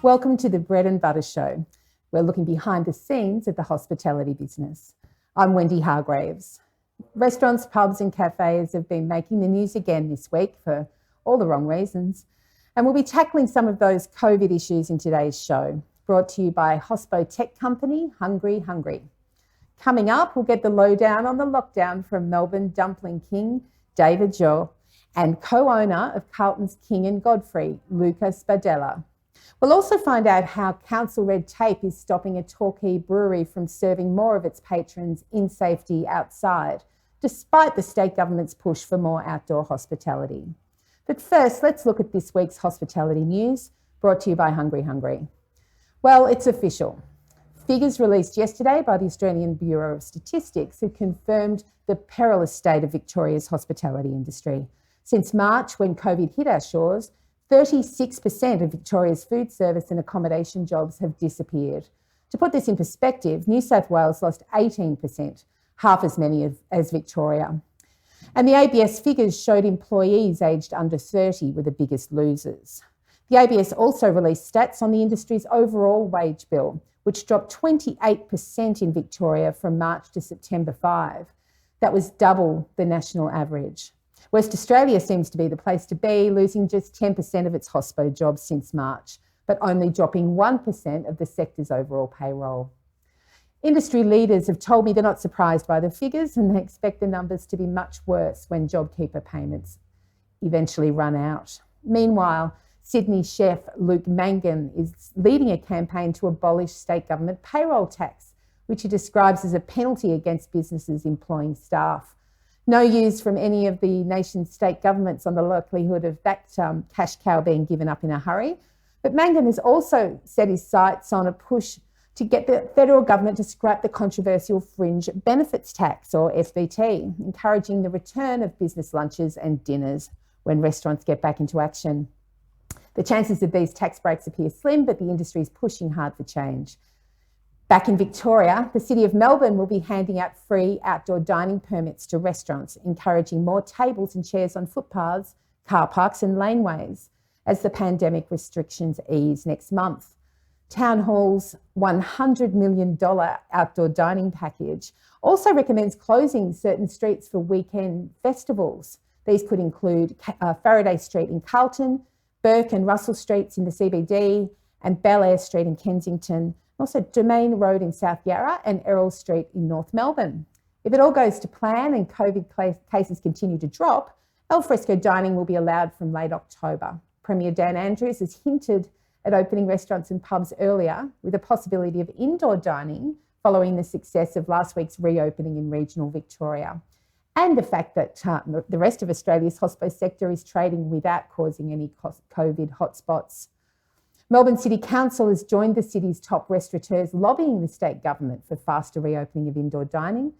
Welcome to the Bread and Butter Show. We're looking behind the scenes of the hospitality business. I'm Wendy Hargreaves. Restaurants, pubs and cafes have been making the news again this week for all the wrong reasons. And we'll be tackling some of those COVID issues in today's show, brought to you by hospo tech company HungryHungry. Coming up, we'll get the lowdown on the lockdown from Melbourne dumpling king Zhou and co-owner of Carlton's King and Godfree, Luca Sbardella. We'll also find out how council red tape is stopping a Torquay brewery from serving more of its patrons in safety outside, despite the state government's push for more outdoor hospitality. But first, let's look at this week's hospitality news, brought to you by HungryHungry. Well, it's official. Figures released yesterday by the Australian Bureau of Statistics have confirmed the perilous state of Victoria's hospitality industry. Since March, when COVID hit our shores, 36% of Victoria's food service and accommodation jobs have disappeared. To put this in perspective, New South Wales lost 18%, half as many as Victoria. And the ABS figures showed employees aged under 30 were the biggest losers. The ABS also released stats on the industry's overall wage bill, which dropped 28% in Victoria from March to September 5. That was double the national average. West Australia seems to be the place to be, losing just 10% of its hospo jobs since March, but only dropping 1% of the sector's overall payroll. Industry leaders have told me they're not surprised by the figures and they expect the numbers to be much worse when JobKeeper payments eventually run out. Meanwhile, Sydney chef Luke Mangan is leading a campaign to abolish state government payroll tax, which he describes as a penalty against businesses employing staff. No news from any of the nation's state governments on the likelihood of that cash cow being given up in a hurry. But Mangan has also set his sights on a push to get the federal government to scrap the controversial fringe benefits tax, or FBT, encouraging the return of business lunches and dinners when restaurants get back into action. The chances of these tax breaks appear slim, but the industry is pushing hard for change. Back in Victoria, the City of Melbourne will be handing out free outdoor dining permits to restaurants, encouraging more tables and chairs on footpaths, car parks and laneways as the pandemic restrictions ease next month. Town Hall's $100 million outdoor dining package also recommends closing certain streets for weekend festivals. These could include Faraday Street in Carlton, Burke and Russell Streets in the CBD, and Bel Air Street in Kensington, also Domain Road in South Yarra and Errol Street in North Melbourne. If it all goes to plan and COVID cases continue to drop, alfresco dining will be allowed from late October. Premier Dan Andrews has hinted at opening restaurants and pubs earlier, with a possibility of indoor dining following the success of last week's reopening in regional Victoria, and the fact that the rest of Australia's hospo sector is trading without causing any COVID hotspots. Melbourne City Council has joined the city's top restaurateurs lobbying the state government for faster reopening of indoor dining.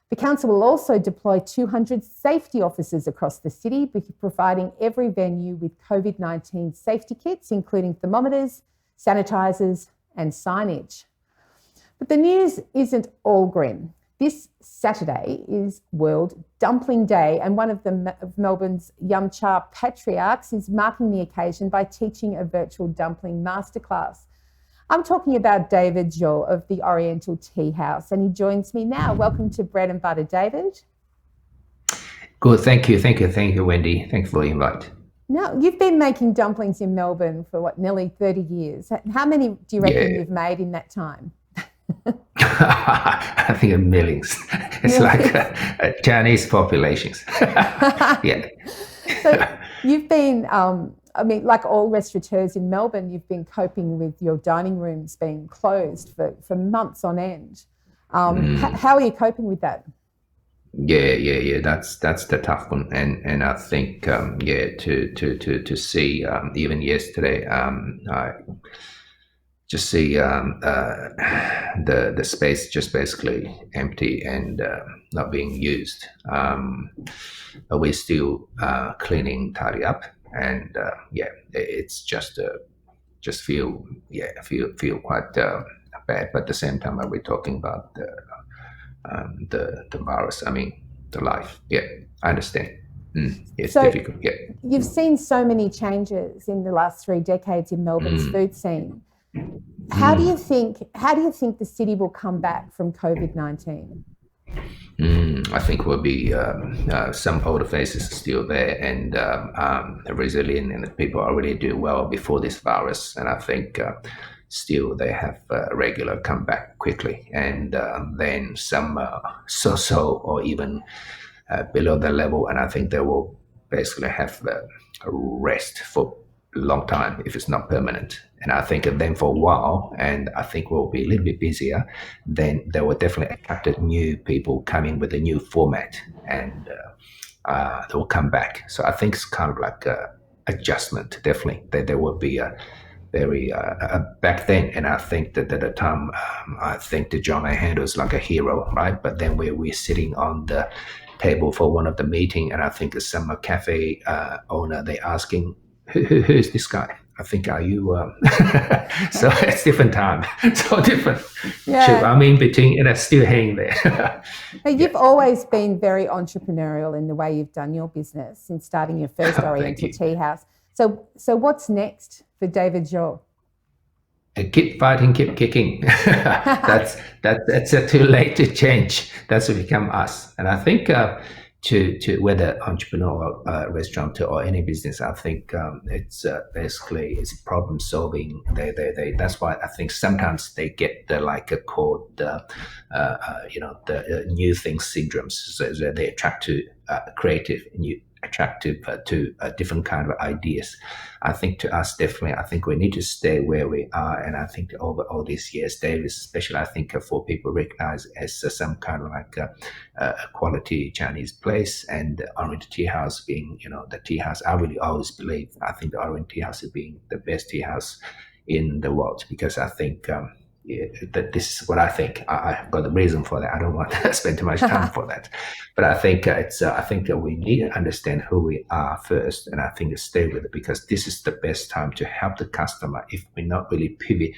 The council will also deploy 200 safety officers across the city, providing every venue with COVID-19 safety kits, including thermometers, sanitisers and signage. But the news isn't all grim. This Saturday is World Dumpling Day, and one of Melbourne's Yum Cha patriarchs is marking the occasion by teaching a virtual dumpling masterclass. I'm talking about David Zhou of the Oriental Teahouse, and he joins me now. Welcome to Bread and Butter, David. Good, thank you, Wendy. Thanks for the invite. Now, you've been making dumplings in Melbourne for nearly 30 years. How many do you reckon you've made in that time? I think millions. It's like Chinese populations. Yeah. So you've been, like all restaurateurs in Melbourne, you've been coping with your dining rooms being closed for months on end. How are you coping with that? Yeah. That's the tough one, and I think to see even yesterday, I just see the space just basically empty and not being used. We're still cleaning, tidy up, and it's just feel quite bad. But at the same time, we're talking about the virus. I mean, the life. Yeah, I understand. It's So difficult. Yeah. you've seen so many changes in the last 3 decades in Melbourne's food scene. How do you think the city will come back from COVID-19? I think will be some older faces still there and resilient, and people already do well before this virus. And I think still they have regular come back quickly, and then some so-so or even below the level. And I think they will basically have a rest for a long time if it's not permanent. And I think then for a while, and I think we'll be a little bit busier, then they will definitely attract new people coming with a new format, and they will come back. So I think it's kind of like a adjustment. Definitely, there will be a very back then, and I think that at the time, I think that John handle is like a hero, right? But then we're sitting on the table for one of the meeting, and I think some cafe owner they asking who's this guy? I think are you? So it's different time, so different. Yeah. I'm in between, and I still hang there. But you've always been very entrepreneurial in the way you've done your business since starting your first Oriental Teahouse. So what's next for David Zhou? Keep fighting, keep kicking. that's too late to change. That's what become us. And I think to whether entrepreneur, restaurateur, or any business, I think it's basically it's problem solving. That's why I think sometimes they get the called the new things syndromes. So they attract to creative new attractive to different kind of ideas. I think to us, definitely, I think we need to stay where we are. And I think over all these years, Davis, especially, I think for people recognized as some kind of like a quality Chinese place, and Oriental Teahouse being, the tea house. I really always believe, I think the Oriental Teahouse is being the best tea house in the world, because I think that this is what I think. I've got the reason for that. I don't want to spend too much time for that, but I think I think that we need to understand who we are first, and I think stay with it, because this is the best time to help the customer. If we not really pivot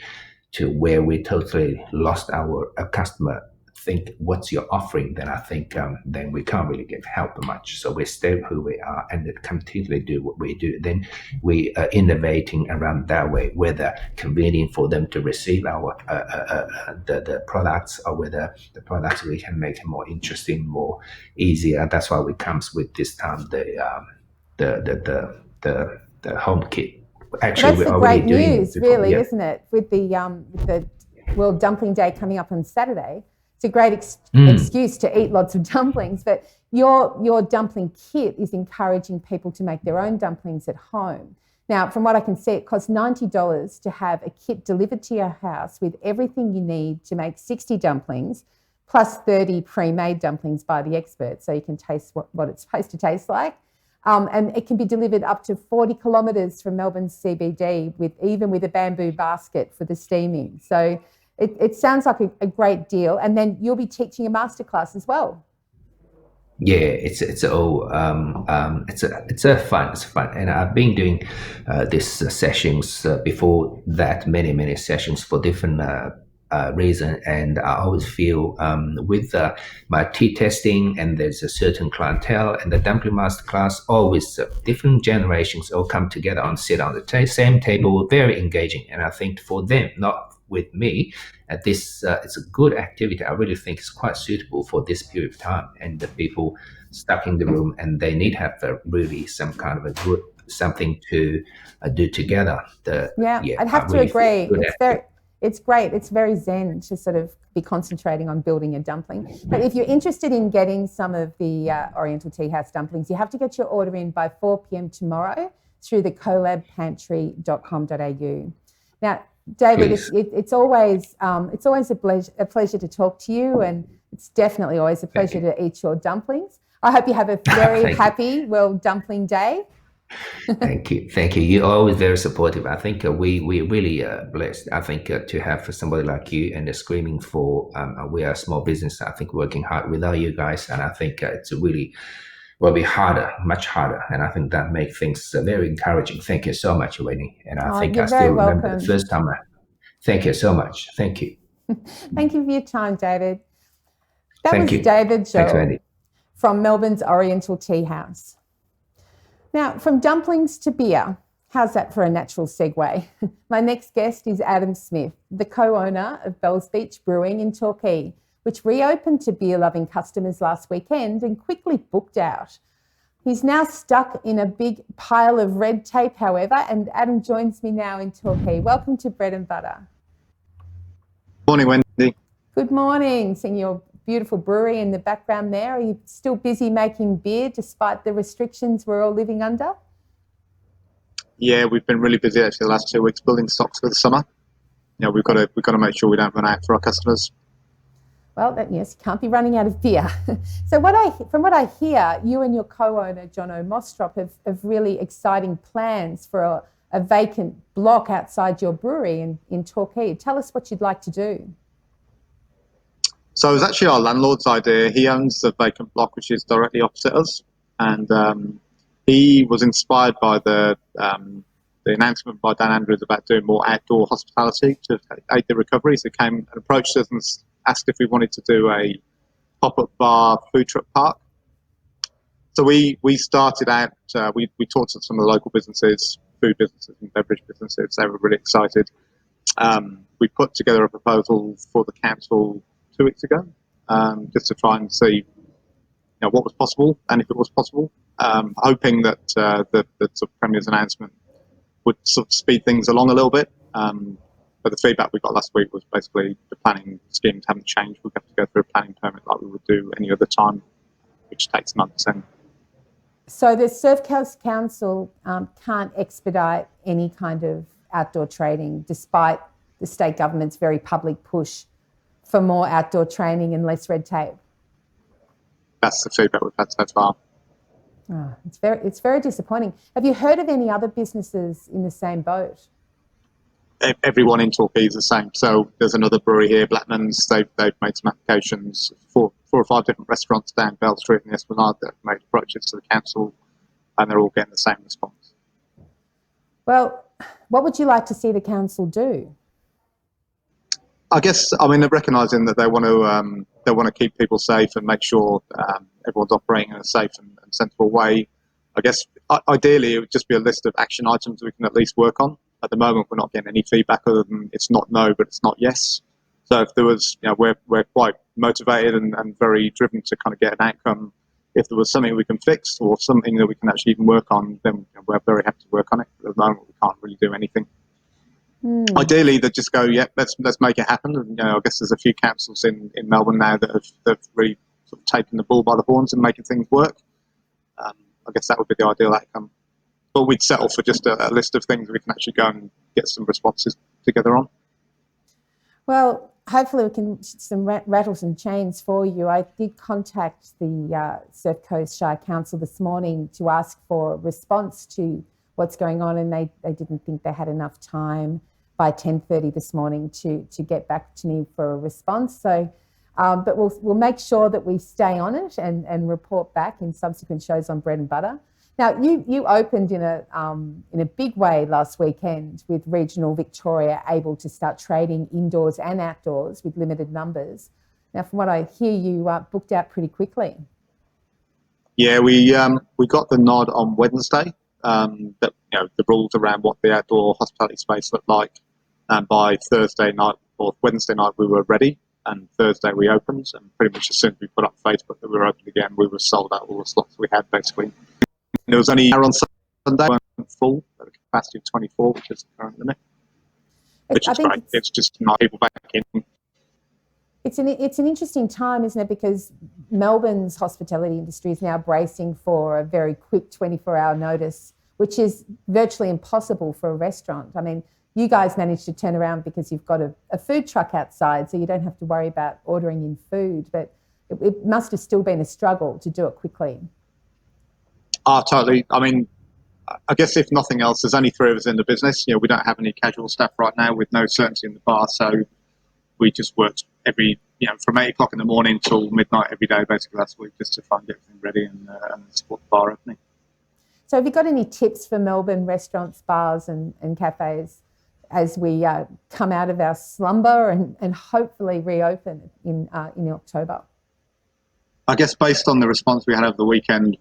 to where we totally lost our customer, think what's your offering, then I think then we can't really get help much. So we stay who we are and continually do what we do. Then we are innovating around that way, whether convenient for them to receive our the products, or whether the products we can make more interesting, more easier. That's why we comes with this time the home kit. Actually, that's the great news, really, isn't it? With the World Dumpling Day coming up on Saturday. It's a great excuse to eat lots of dumplings, but your dumpling kit is encouraging people to make their own dumplings at home. Now, from what I can see, it costs $90 to have a kit delivered to your house with everything you need to make 60 dumplings, plus 30 pre-made dumplings by the expert, so you can taste what it's supposed to taste like. And it can be delivered up to 40 kilometres from Melbourne's CBD, even with a bamboo basket for the steaming. So it sounds like a great deal. And then you'll be teaching a masterclass as well. Yeah, it's all it's fun, and I've been doing these sessions before that, many sessions for different reason, and I always feel with my tea testing, and there's a certain clientele, and the dumpling master class, always different generations all come together and sit on the same table, very engaging. And I think for them, not with me, this it's a good activity. I really think it's quite suitable for this period of time, and the people stuck in the room, and they need to have really some kind of a good something to do together. I'd have to agree. It's great. It's very zen to sort of be concentrating on building a dumpling. But if you're interested in getting some of the Oriental Teahouse dumplings, you have to get your order in by 4 p.m. tomorrow through the collabpantry.com.au. Now, David, it's always a pleasure to talk to you, and it's definitely always a pleasure to eat your dumplings. I hope you have a very happy World Dumpling Day. Thank you. You're always very supportive. I think we really blessed. I think to have somebody like you and screaming for we are a small business. I think working hard without you guys, and I think it's really will be harder, much harder, and I think that makes things very encouraging. Thank you so much, Wendy. And I think I still remember the first time. Thank you so much. Thank you. Thank you for your time, David. That was David Zhou from Melbourne's Oriental Teahouse. Now, from dumplings to beer, how's that for a natural segue? My next guest is Adam Smith, the co-owner of Bells Beach Brewing in Torquay, which reopened to beer-loving customers last weekend and quickly booked out. He's now stuck in a big pile of red tape, however, and Adam joins me now in Torquay. Welcome to Bread and Butter. Morning, Wendy. Good morning. Seeing your beautiful brewery in the background there. Are you still busy making beer despite the restrictions we're all living under? Yeah, we've been really busy actually the last 2 weeks building stocks for the summer. You know, we've got to make sure we don't run out for our customers. Well, yes, you can't be running out of beer. So from what I hear, you and your co-owner, Jono Mostrop, have really exciting plans for a vacant block outside your brewery in Torquay. Tell us what you'd like to do. So it was actually our landlord's idea. He owns the vacant block, which is directly opposite us. And he was inspired by the announcement by Dan Andrews about doing more outdoor hospitality to aid the recovery. So he came and approached us and asked if we wanted to do a pop-up bar food truck park. So we started out, we talked to some of the local businesses, food businesses and beverage businesses. They were really excited. We put together a proposal for the council 2 weeks ago, just to try and see what was possible and if it was possible, hoping that the sort of Premier's announcement would sort of speed things along a little bit. But the feedback we got last week was basically the planning schemes haven't changed. We have to go through a planning permit like we would do any other time, which takes months. And so the Surf Coast Council can't expedite any kind of outdoor trading despite the state government's very public push for more outdoor training and less red tape. That's the feedback we've had so far. Oh, it's very disappointing. Have you heard of any other businesses in the same boat? Everyone in Torquay is the same. So there's another brewery here, Blackman's. They've made some applications. Four or five different restaurants down Bell Street and Esplanade that have made approaches to the council, and they're all getting the same response. Well, what would you like to see the council do? I guess, they're recognising that they want to keep people safe and make sure everyone's operating in a safe and sensible way. I guess ideally it would just be a list of action items we can at least work on. At the moment, we're not getting any feedback other than it's not no, but it's not yes. So if there was, we're quite motivated and very driven to kind of get an outcome. If there was something we can fix or something that we can actually even work on, then we're very happy to work on it. At the moment, we can't really do anything. Ideally, they just go, let's make it happen. And, I guess there's a few councils in Melbourne now that have really sort of taken the bull by the horns and making things work. I guess that would be the ideal outcome. But we'd settle for just a list of things we can actually go and get some responses together on. Well, hopefully we can rattle some chains for you. I did contact the Surf Coast Shire Council this morning to ask for a response to what's going on, and they didn't think they had enough time by 10:30 this morning to get back to me for a response. So, but we'll make sure that we stay on it and report back in subsequent shows on Bread and Butter. Now, you opened in a big way last weekend with regional Victoria able to start trading indoors and outdoors with limited numbers. Now, from what I hear, you booked out pretty quickly. Yeah, we got the nod on Wednesday that the rules around what the outdoor hospitality space looked like, and by Thursday night or Wednesday night we were ready, and Thursday we opened, and pretty much as soon as we put up Facebook that we were open again, we were sold out all the slots we had basically. It was only on Sunday, we went full at a capacity of 24, which is the current limit, which is great. It's just not people back in. It's an interesting time, isn't it? Because Melbourne's hospitality industry is now bracing for a very quick 24-hour notice, which is virtually impossible for a restaurant. I mean, you guys managed to turn around because you've got a food truck outside, so you don't have to worry about ordering in food, but it must have still been a struggle to do it quickly. Oh, totally. I mean, I guess if nothing else, there's only three of us in the business. We don't have any casual staff right now with no certainty in the bar, so we just worked from 8 o'clock in the morning till midnight every day basically last week just to try and get everything ready and support the bar opening. So have you got any tips for Melbourne restaurants, bars and cafes as we come out of our slumber and hopefully reopen in October? I guess based on the response we had over the weekend,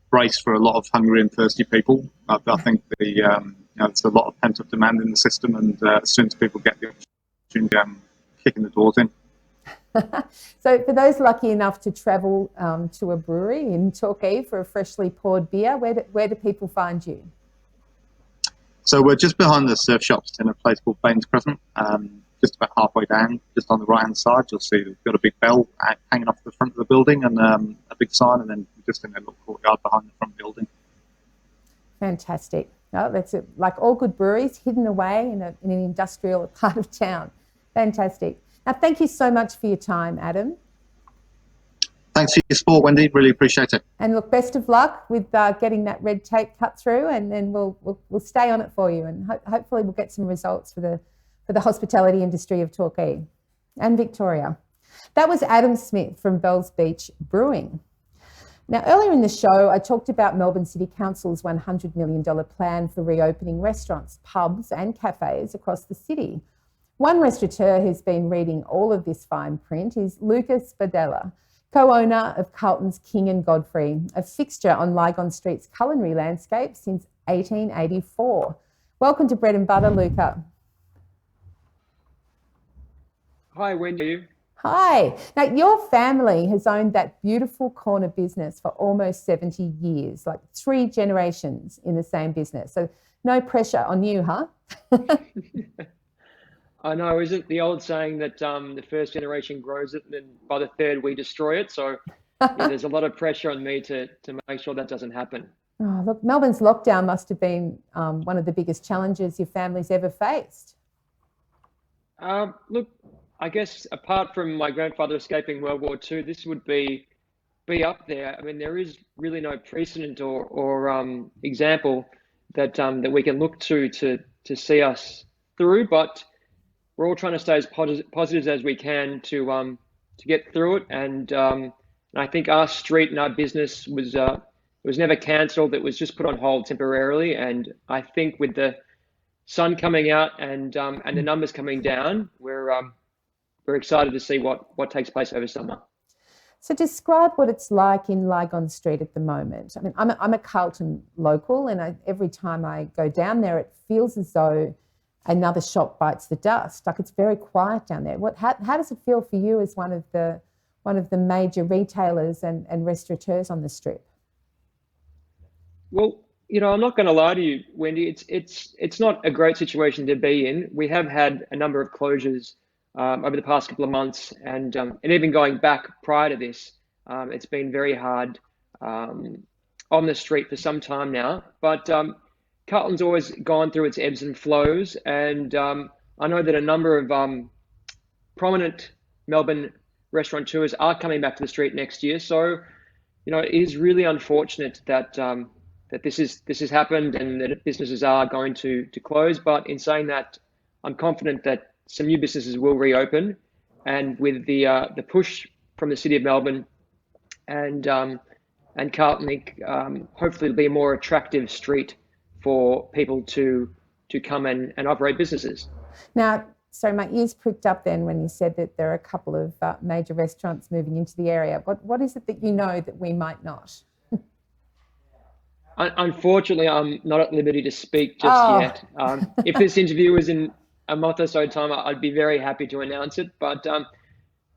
brace for a lot of hungry and thirsty people. I think there's a lot of pent-up demand in the system, and as soon as people get the opportunity, kicking the doors in. So for those lucky enough to travel to a brewery in Torquay for a freshly poured beer, where do people find you? So we're just behind the surf shops in a place called Baines Crescent, just about halfway down, just on the right-hand side. You'll see we've got a big bell hanging off the front of the building and a big sign, and then just in a little courtyard behind the front building. Fantastic. Oh, that's it. Like all good breweries, hidden away in an industrial part of town. Fantastic. Now, thank you so much for your time, Adam. Thanks for your support, Wendy. Really appreciate it. And look, best of luck with getting that red tape cut through, and then we'll stay on it for you, and hopefully we'll get some results for the hospitality industry of Torquay and Victoria. That was Adam Smith from Bells Beach Brewing. Now, earlier in the show, I talked about Melbourne City Council's $100 million plan for reopening restaurants, pubs and cafes across the city. One restaurateur who's been reading all of this fine print is Luca Sbardella, co-owner of Carlton's King and Godfree, a fixture on Lygon Street's culinary landscape since 1884. Welcome to Bread and Butter, Luca. Hi, Wendy. Hi. Now, your family has owned that beautiful corner business for almost 70 years, like 3 generations in the same business. So no pressure on you, huh? I know, isn't the old saying that the first generation grows it, and then by the third we destroy it? So yeah, there's a lot of pressure on me to make sure that doesn't happen. Oh, look, Melbourne's lockdown must have been one of the biggest challenges your family's ever faced. Look, I guess apart from my grandfather escaping World War II, this would be up there. I mean, there is really no precedent or example that we can look to see us through, but we're all trying to stay as positive as we can to get through it. And I think our street and our business was never cancelled. It was just put on hold temporarily. And I think with the sun coming out and the numbers coming down, we're excited to see what takes place over summer. So describe what it's like in Lygon Street at the moment. I mean, I'm a Carlton local, and every time I go down there, it feels as though another shop bites the dust. Like, it's very quiet down there. How does it feel for you as one of the major retailers and restaurateurs on the strip? Well, I'm not going to lie to you, Wendy. It's not a great situation to be in. We have had a number of closures over the past couple of months, and even going back prior to this, it's been very hard on the street for some time now. But Carlton's always gone through its ebbs and flows, and I know that a number of prominent Melbourne restaurateurs are coming back to the street next year. So, it is really unfortunate that that this has happened and that businesses are going to close. But in saying that, I'm confident that some new businesses will reopen, and with the push from the City of Melbourne and Carlton, hopefully it'll be a more attractive street for people to come and operate businesses. Now, sorry, my ears pricked up then when you said that there are a couple of major restaurants moving into the area. What is it that you know that we might not? Unfortunately, I'm not at liberty to speak just yet. If this interview was in a month or so time, I'd be very happy to announce it. But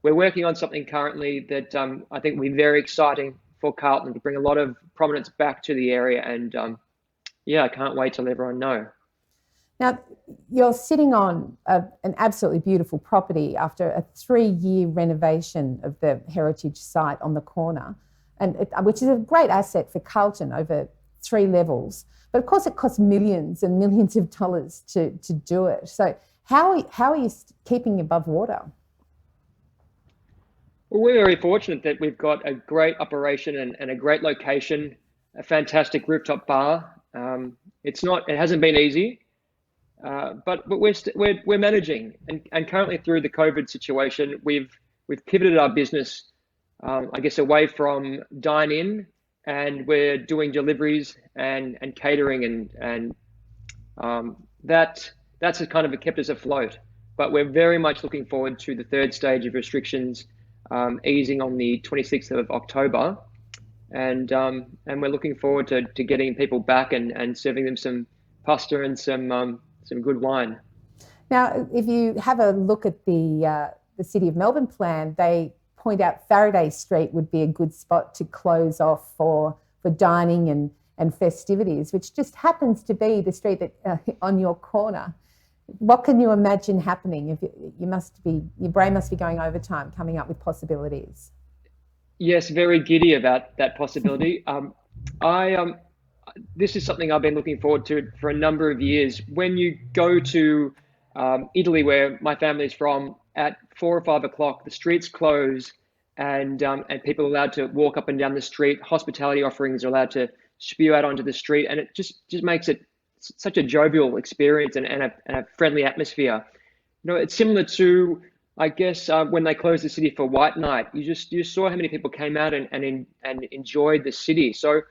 we're working on something currently that I think will be very exciting for Carlton to bring a lot of prominence back to the area. And I can't wait to let everyone know. Now, you're sitting on an absolutely beautiful property after a 3-year renovation of the heritage site on the corner, which is a great asset for Carlton over 3 levels. But of course, it costs millions and millions of dollars to do it. So how are you keeping above water? Well, we're very fortunate that we've got a great operation and a great location, a fantastic rooftop bar. It hasn't been easy, but we're managing. And currently through the COVID situation, we've pivoted our business, I guess, away from dine-in, and we're doing deliveries and catering, and that's kind of kept us afloat. But we're very much looking forward to the 3rd stage of restrictions easing on the 26th of October. and we're looking forward to getting people back and serving them some pasta and some good wine. Now, if you have a look at the City of Melbourne plan, they point out Faraday Street would be a good spot to close off for dining and festivities, which just happens to be the street that on your corner. What can you imagine happening? If your brain must be going overtime, coming up with possibilities. Yes, very giddy about that possibility. This is something I've been looking forward to for a number of years. When you go to Italy, where my family's from, at 4 or 5 o'clock, the streets close, and people are allowed to walk up and down the street. Hospitality offerings are allowed to spew out onto the street, and it just makes it such a jovial experience and a friendly atmosphere. It's similar to, I guess, when they closed the city for White Night. You saw how many people came out and enjoyed the city. So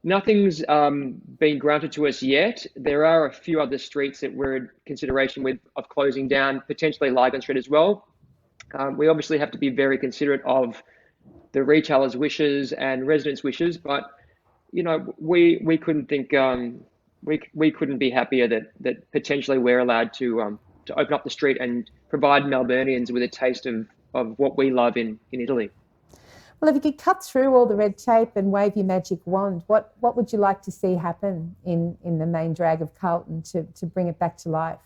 nothing's been granted to us yet. There are a few other streets that we're in consideration of closing down, potentially Lygon Street as well. We obviously have to be very considerate of the retailers' wishes and residents' wishes, but we couldn't think we couldn't be happier that potentially we're allowed to open up the street and provide Melburnians with a taste of what we love in Italy. Well, if you could cut through all the red tape and wave your magic wand, what would you like to see happen in the main drag of Carlton to bring it back to life?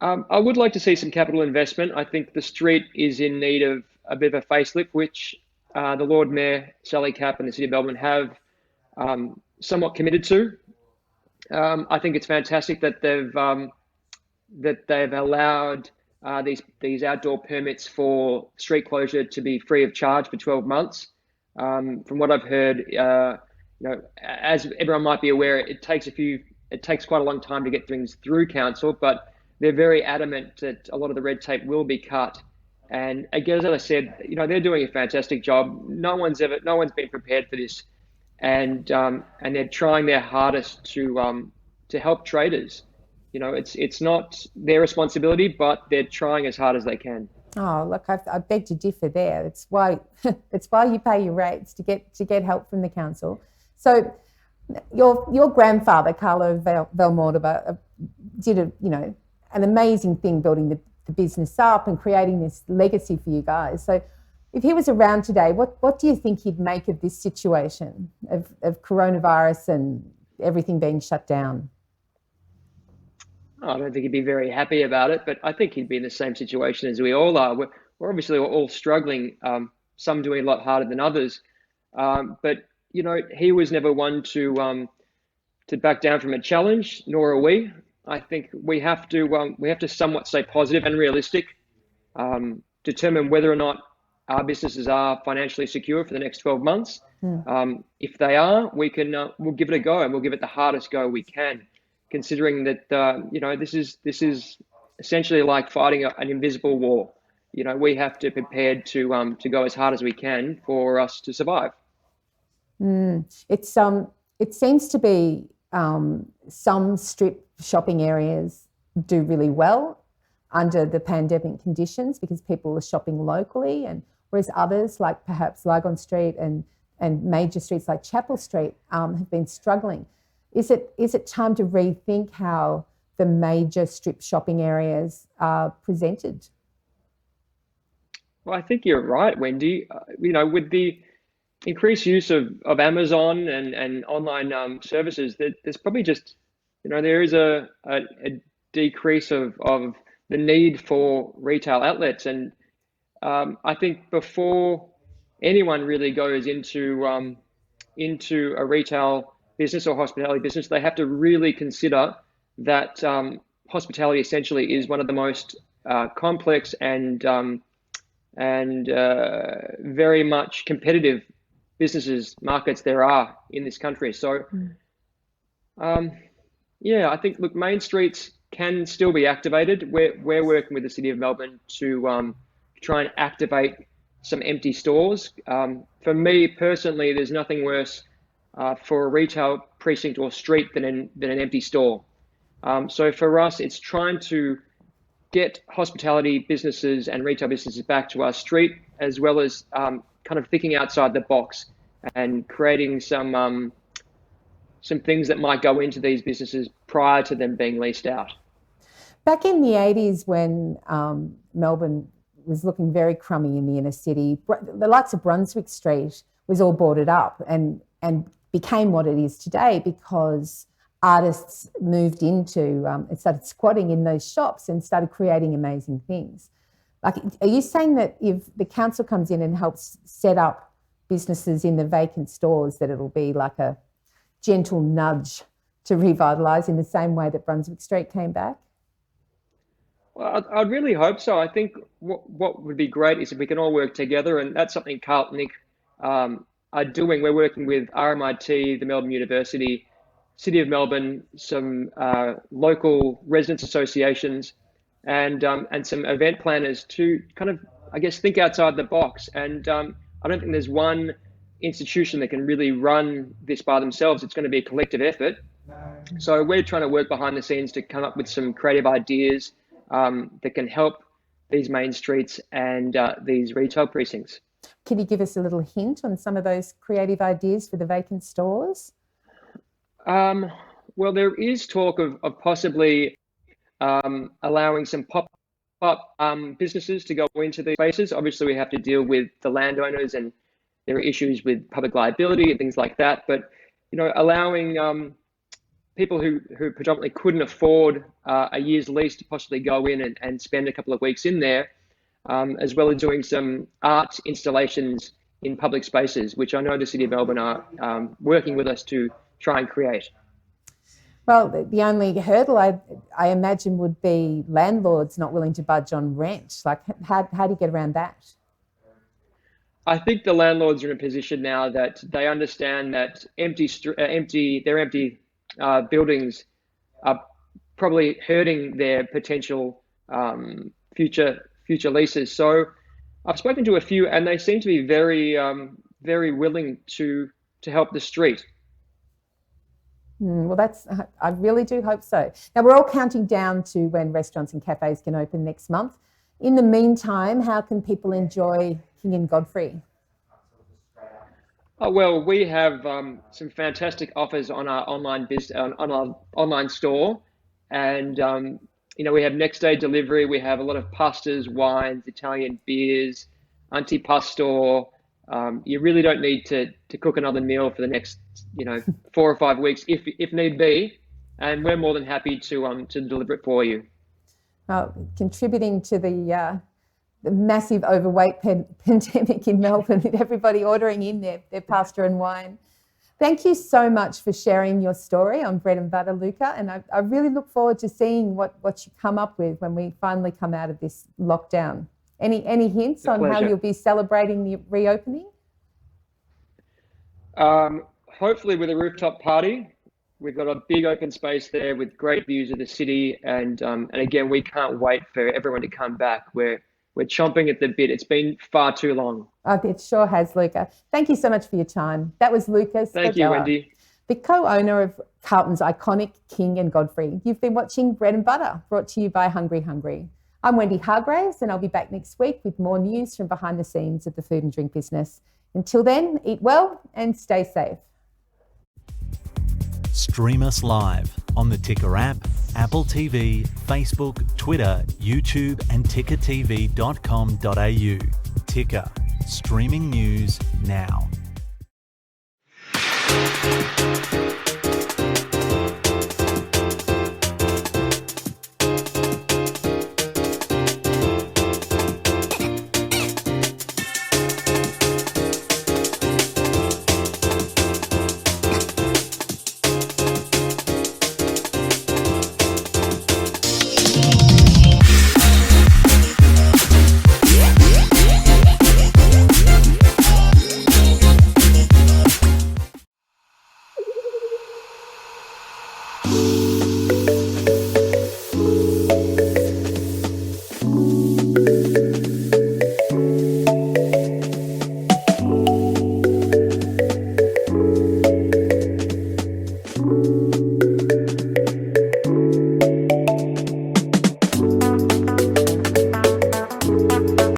I would like to see some capital investment. I think the street is in need of a bit of a facelift, which the Lord Mayor, Sally Capp, and the City of Melbourne have somewhat committed to. I think it's fantastic that they've allowed these outdoor permits for street closure to be free of charge for 12 months. From what I've heard, as everyone might be aware, it takes quite a long time to get things through council, but they're very adamant that a lot of the red tape will be cut. And again, as I said, they're doing a fantastic job. No one's been prepared for this, and they're trying their hardest to help traders. It's not their responsibility, but they're trying as hard as they can. Oh, look, I beg to differ there. It's why you pay your rates to get help from the council. So, your grandfather Carlo Valmortimer did an amazing thing, building the business up and creating this legacy for you guys. So, if he was around today, what do you think he'd make of this situation of coronavirus and everything being shut down? I don't think he'd be very happy about it, but I think he'd be in the same situation as we all are. We're obviously all struggling, some doing a lot harder than others. But he was never one to back down from a challenge, nor are we. I think we have to somewhat stay positive and realistic, determine whether or not our businesses are financially secure for the next 12 months. If they are, we'll give it a go, and we'll give it the hardest go we can, considering that this is essentially like fighting an invisible war. We have to be prepared to go as hard as we can for us to survive. It seems to be some strip shopping areas do really well under the pandemic conditions because people are shopping locally, and whereas others, like perhaps Lygon Street and major streets like Chapel Street, have been struggling. Is it time to rethink how the major strip shopping areas are presented? Well, I think you're right, Wendy. With the increased use of Amazon and online services, there's probably just, there is a decrease of the need for retail outlets. And I think before anyone really goes into a retail business or hospitality business, they have to really consider that hospitality essentially is one of the most complex and very much competitive markets there are in this country. So, I think, look, main streets can still be activated. We're working with the City of Melbourne to try and activate some empty stores. For me personally, there's nothing worse for a retail precinct or street than an empty store. So for us, it's trying to get hospitality businesses and retail businesses back to our street, as well as kind of thinking outside the box and creating some things that might go into these businesses prior to them being leased out. Back in the 80s, when Melbourne was looking very crummy in the inner city, the likes of Brunswick Street was all boarded up and became what it is today because artists moved into and started squatting in those shops and started creating amazing things. Like, are you saying that if the council comes in and helps set up businesses in the vacant stores, that it'll be like a gentle nudge to revitalise in the same way that Brunswick Street came back? Well, I'd really hope so. I think what would be great is if we can all work together, and that's something Carl and Nick are doing. We're working with RMIT, the Melbourne University, City of Melbourne, some local residents associations, and some event planners to kind of, I guess, think outside the box. And I don't think there's one institution that can really run this by themselves. It's going to be a collective effort. So we're trying to work behind the scenes to come up with some creative ideas that can help these main streets and these retail precincts. Can you give us a little hint on some of those creative ideas for the vacant stores? Well, there is talk of possibly allowing some pop-up businesses to go into these spaces. Obviously, we have to deal with the landowners, and there are issues with public liability and things like that. But, you know, allowing people who predominantly couldn't afford a year's lease to possibly go in and spend a couple of weeks in there, as well as doing some art installations in public spaces, which I know the City of Melbourne are working with us to try and create. Well, the only hurdle I imagine would be landlords not willing to budge on rent. Like, how do you get around that? I think the landlords are in a position now that they understand that empty buildings are probably hurting their potential future leases. So I've spoken to a few, and they seem to be very willing to help the street. Well, I really do hope so. Now, we're all counting down to when restaurants and cafes can open next month. In the meantime, how can people enjoy King and Godfrey? Oh, well, we have some fantastic offers on our online on our online store, and you know, we have next day delivery. We have a lot of pastas, wines, Italian beers, antipasto. You really don't need to cook another meal for the next 4 or 5 weeks if need be, and we're more than happy to deliver it for you. Contributing to the massive overweight pandemic in Melbourne, with everybody ordering in their pasta and wine. Thank you so much for sharing your story on Bread and Butter, Luca, and I really look forward to seeing what you come up with when we finally come out of this lockdown. Any hints on how you'll be celebrating the reopening? Hopefully with a rooftop party. We've got a big open space there with great views of the city, and again, we can't wait for everyone to come back. We're chomping at the bit. It's been far too long. Oh, it sure has, Luca. Thank you so much for your time. That was Luca Sbardella. Thank you, Wendy. The co-owner of Carlton's iconic King and Godfrey. You've been watching Bread and Butter, brought to you by HungryHungry. I'm Wendy Hargreaves, and I'll be back next week with more news from behind the scenes of the food and drink business. Until then, eat well and stay safe. Stream us live on the Ticker app, Apple TV, Facebook, Twitter, YouTube and tickertv.com.au. Ticker, streaming news now.